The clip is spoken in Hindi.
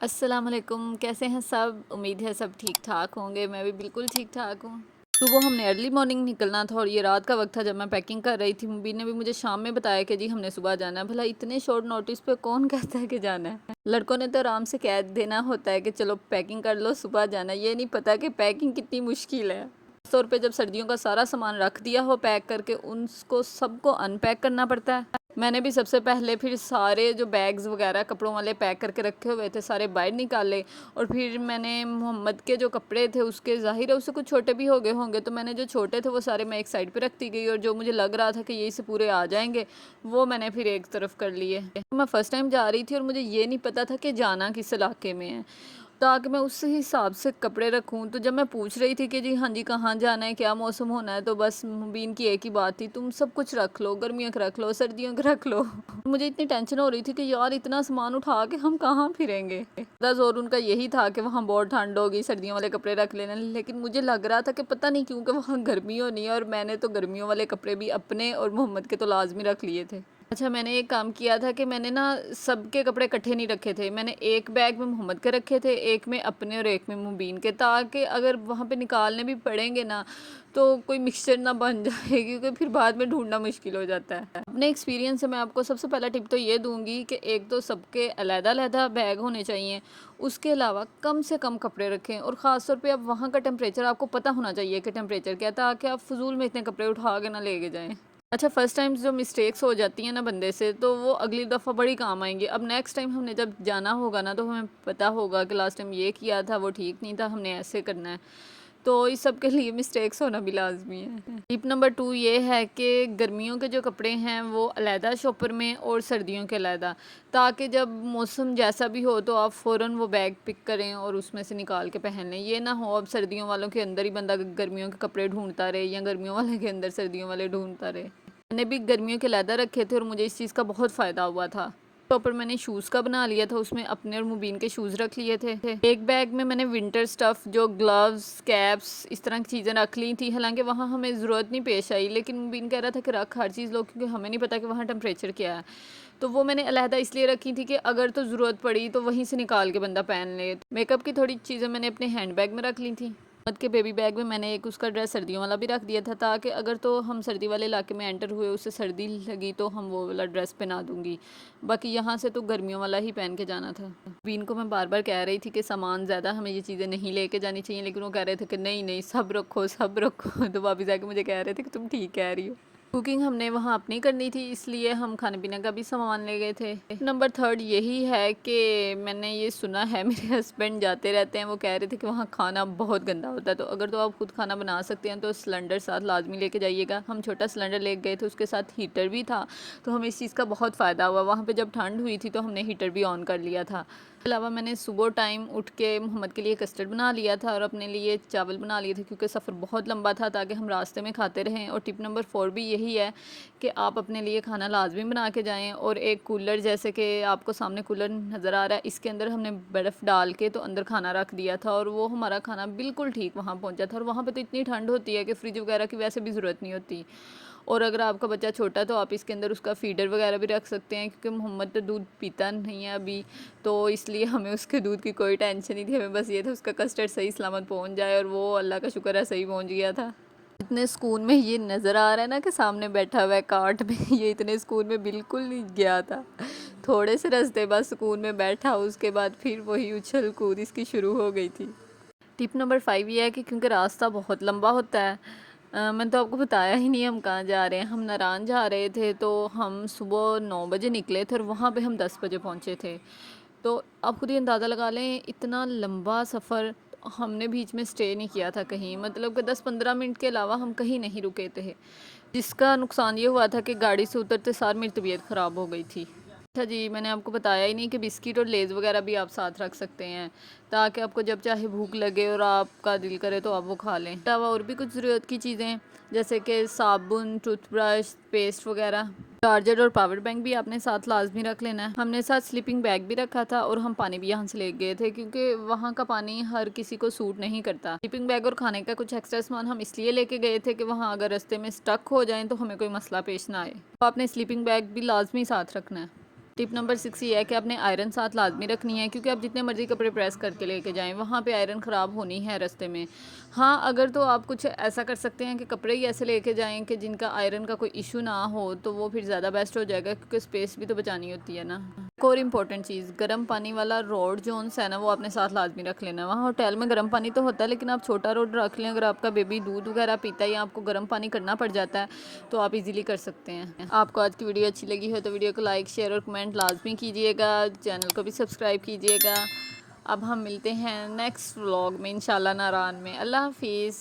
अस्सलाम वालेकुम, कैसे हैं सब? उम्मीद है सब ठीक-ठाक होंगे, मैं भी बिल्कुल ठीक-ठाक हूँ। सुबह हमने अर्ली मॉर्निंग निकलना था और ये रात का वक़्त था जब मैं पैकिंग कर रही थी। मुबीन ने भी मुझे शाम में बताया कि जी हमने सुबह जाना है। भला इतने शॉर्ट नोटिस पे कौन कहता है कि जाना है? लड़कों ने तो आराम से कह देना होता है कि चलो पैकिंग कर लो, सुबह जाना है। ये नहीं पता कि पैकिंग कितनी मुश्किल है। ख़ास तौर पे जब सर्दियों का सारा सामान रख दिया हो पैक करके, उनको सबको अनपैक करना पड़ता है। मैंने भी सबसे पहले फिर सारे जो बैग्स वगैरह कपड़ों वाले पैक करके रखे हुए थे सारे बाहर निकाले और फिर मैंने मोहम्मद के जो कपड़े थे उसके ज़ाहिर है उससे कुछ छोटे भी हो गए होंगे, तो मैंने जो छोटे थे वो सारे मैं एक साइड पे रखती गई और जो मुझे लग रहा था कि यही से पूरे आ जाएंगे वो मैंने फिर एक तरफ कर लिए। मैं फ़र्स्ट टाइम जा रही थी और मुझे ये नहीं पता था कि जाना किस इलाके में है, ताकि मैं उस हिसाब से कपड़े रखूँ। तो जब मैं पूछ रही थी कि जी हाँ जी कहाँ जाना है, क्या मौसम होना है, तो बस मुबीन की एक ही बात थी, तुम सब कुछ रख लो, गर्मियों का रख लो, सर्दियों का रख लो। मुझे इतनी टेंशन हो रही थी कि यार इतना सामान उठा के हम कहाँ फिरेंगे। ज़्यादा ज़ोर उनका यही था कि वहाँ बहुत ठंड होगी, सर्दियों वाले कपड़े रख लेना, लेकिन मुझे लग रहा था कि पता नहीं क्यों कि वहाँ गर्मी होनी है और मैंने तो गर्मियों वाले कपड़े भी अपने और मोहम्मद के तो लाजमी रख लिए थे। अच्छा, मैंने एक काम किया था कि मैंने ना सबके कपड़े इकट्ठे नहीं रखे थे। मैंने एक बैग में मोहम्मद के रखे थे, एक में अपने और एक में मुबीन के, ताकि अगर वहाँ पे निकालने भी पड़ेंगे ना तो कोई मिक्सचर ना बन जाए क्योंकि फिर बाद में ढूँढना मुश्किल हो जाता है। अपने एक्सपीरियंस से मैं आपको सबसे पहला टिप तो ये दूँगी कि एक तो सबके अलग-अलग बैग होने चाहिए। उसके अलावा कम से कम कपड़े रखें और ख़ास तौर पे अब वहाँ का टेम्परेचर आपको पता होना चाहिए कि टेम्परेचर क्या है, ताकि आप फ़िज़ूल में इतने कपड़े उठा के ना लेके जाएँ। अच्छा, फर्स्ट टाइम जो मिस्टेक्स हो जाती हैं ना बंदे से, तो वो अगली दफ़ा बड़ी काम आएँगी। अब नेक्स्ट टाइम हमने जब जाना होगा ना तो हमें पता होगा कि लास्ट टाइम ये किया था वो ठीक नहीं था, हमने ऐसे करना है। तो इस सब के लिए मिस्टेक्स होना भी लाज़मी है। टिप नंबर 2 ये है कि गर्मियों के जो कपड़े हैं वो अलहदा शॉपर में और सर्दियों के अलहदा, ताकि जब मौसम जैसा भी हो तो आप फ़ौरन वो बैग पिक करें और उसमें से निकाल के पहन लें। ये ना हो अब सर्दियों वालों के अंदर ही बंदा गर्मियों के कपड़े ढूँढता रहे या गर्मियों वाले के अंदर सर्दियों वाले ढूँढता रहे। मैंने भी गर्मियों के लेदर रखे थे और मुझे इस चीज़ का बहुत फ़ायदा हुआ था। प्रॉपर मैंने शूज़ का बना लिया था, उसमें अपने और मुबीन के शूज़ रख लिए थे। एक बैग में मैंने विंटर स्टफ़ जो ग्लव्स, कैप्स इस तरह की चीज़ें रख ली थी। हालाँकि वहाँ हमें ज़रूरत नहीं पेश आई, लेकिन मुबीन कह रहा था कि रख हर चीज़ लो क्योंकि हमें नहीं पता कि वहाँ टेम्परेचर क्या है। तो वो मैंने अलहदा इसलिए रखी थी कि अगर तो ज़रूरत पड़ी तो वहीं से निकाल के बंदा पहन ले। मेकअप की थोड़ी चीज़ें मैंने अपने हैंड बैग में रख ली थी। मत के बेबी बैग में मैंने एक उसका ड्रेस सर्दियों वाला भी रख दिया था, ताकि अगर तो हम सर्दी वाले इलाके में एंटर हुए उससे सर्दी लगी तो हम वो वाला ड्रेस पहना दूंगी। बाकी यहाँ से तो गर्मियों वाला ही पहन के जाना था। बीन को मैं बार बार कह रही थी कि सामान ज़्यादा हमें ये चीज़ें नहीं लेके जानी चाहिए, लेकिन वो कह रहे थे कि नहीं नहीं सब रखो सब रखो। तो वापस आके मुझे कह रहे थे कि तुम ठीक कह रही हो। कुकिंग हमने वहाँ अपनी करनी थी, इसलिए हम खाने पीने का भी सामान ले गए थे। नंबर 3 यही है कि मैंने ये सुना है, मेरे हस्बैंड जाते रहते हैं, वो कह रहे थे कि वहाँ खाना बहुत गंदा होता है, तो अगर तो आप खुद खाना बना सकते हैं तो सिलेंडर साथ लाजमी लेके जाइएगा। हम छोटा सिलेंडर ले गए थे, उसके साथ हीटर भी था, तो हमें इस चीज़ का बहुत फ़ायदा हुआ। वहाँ पर जब ठंड हुई थी तो हमने हीटर भी ऑन कर लिया था। अलावा मैंने सुबह टाइम उठ के मोहम्मद के लिए कस्टर्ड बना लिया था और अपने लिए चावल बना लिए थे, क्योंकि सफ़र बहुत लंबा था, ताकि हम रास्ते में खाते रहें। और टिप नंबर 4 भी यही है कि आप अपने लिए खाना लाजमी बना के जाएं। और एक कूलर, जैसे कि आपको सामने कूलर नज़र आ रहा है, इसके अंदर हमने बर्फ़ डाल के तो अंदर खाना रख दिया था और वो हमारा खाना बिल्कुल ठीक वहाँ पहुँचा था। और वहाँ पर तो इतनी ठंड होती है कि फ्रिज वगैरह की वैसे भी ज़रूरत नहीं होती। और अगर आपका बच्चा छोटा है तो आप इसके अंदर उसका फ़ीडर वगैरह भी रख सकते हैं, क्योंकि मोहम्मद तो दूध पीता नहीं है अभी, तो इसलिए हमें उसके दूध की कोई टेंशन नहीं थी। हमें बस ये था उसका कस्टर्ड सही सलामत पहुंच जाए, और वो अल्लाह का शुक्र है सही पहुंच गया था। इतने सुकून में ये नज़र आ रहा है ना कि सामने बैठा हुआ है काट में, ये इतने सुकून में बिल्कुल नहीं गया था। थोड़े से रास्ते बाद सुकून में बैठा, उसके बाद फिर वही उछल कूद इसकी शुरू हो गई थी। टिप नंबर 5 ये है कि क्योंकि रास्ता बहुत लंबा होता है, मैंने तो आपको बताया ही नहीं हम कहाँ जा रहे हैं। हम नारायण जा रहे थे, तो हम सुबह 9 बजे निकले थे और वहाँ पे हम 10 बजे पहुँचे थे। तो आप खुद ही अंदाज़ा लगा लें, इतना लंबा सफ़र। हमने बीच में स्टे नहीं किया था कहीं, मतलब कि 10-15 मिनट के अलावा हम कहीं नहीं रुके थे, जिसका नुकसान ये हुआ था कि गाड़ी से उतरते सार मेरी तबीयत ख़राब हो गई थी। अच्छा जी, मैंने आपको बताया ही नहीं कि बिस्किट और लेज़ वगैरह भी आप साथ रख सकते हैं, ताकि आपको जब चाहे भूख लगे और आपका दिल करे तो आप वो खा लें। अलावा और भी कुछ ज़रूरत की चीज़ें, जैसे कि साबुन, टूथब्रश, पेस्ट वगैरह। चार्जर और पावर बैंक भी आपने साथ लाजमी रख लेना है। हमने साथ स्लीपिंग बैग भी रखा था और हम पानी भी यहाँ से ले गए थे, क्योंकि वहाँ का पानी हर किसी को सूट नहीं करता। स्लीपिंग बैग और खाने का कुछ एक्स्ट्रा सामान हम इसलिए लेके गए थे कि वहाँ अगर रास्ते में स्टक हो जाएं तो हमें कोई मसला पेश ना आए। तो आपने स्लीपिंग बैग भी लाजमी साथ रखना है। टिप नंबर 6 ये है कि आपने आयरन साथ लाजमी रखनी है, क्योंकि आप जितने मर्ज़ी कपड़े प्रेस करके लेके जाएं वहाँ पे आयरन ख़राब होनी है रास्ते में। हाँ, अगर तो आप कुछ ऐसा कर सकते हैं कि कपड़े ही ऐसे लेके जाएं कि जिनका आयरन का कोई इशू ना हो, तो वो फिर ज़्यादा बेस्ट हो जाएगा, क्योंकि स्पेस भी तो बचानी होती है ना। एक और इम्पॉर्टेंट चीज़, गर्म पानी वाला रोड जोन्स है ना, वो आपने साथ लाजमी रख लेना। वहाँ होटल में गर्म पानी तो होता है, लेकिन आप छोटा रोड रख लें। अगर आपका बेबी दूध वगैरह पीता है या आपको गर्म पानी करना पड़ जाता है, तो आप इजीली कर सकते हैं। आपको आज की वीडियो अच्छी लगी हो तो वीडियो को लाइक, शेयर और कमेंट लाजमी कीजिएगा। चैनल को भी सब्सक्राइब कीजिएगा। अब हम मिलते हैं नेक्स्ट व्लॉग में इंशाल्लाह नारान में। अल्लाह हाफिज़।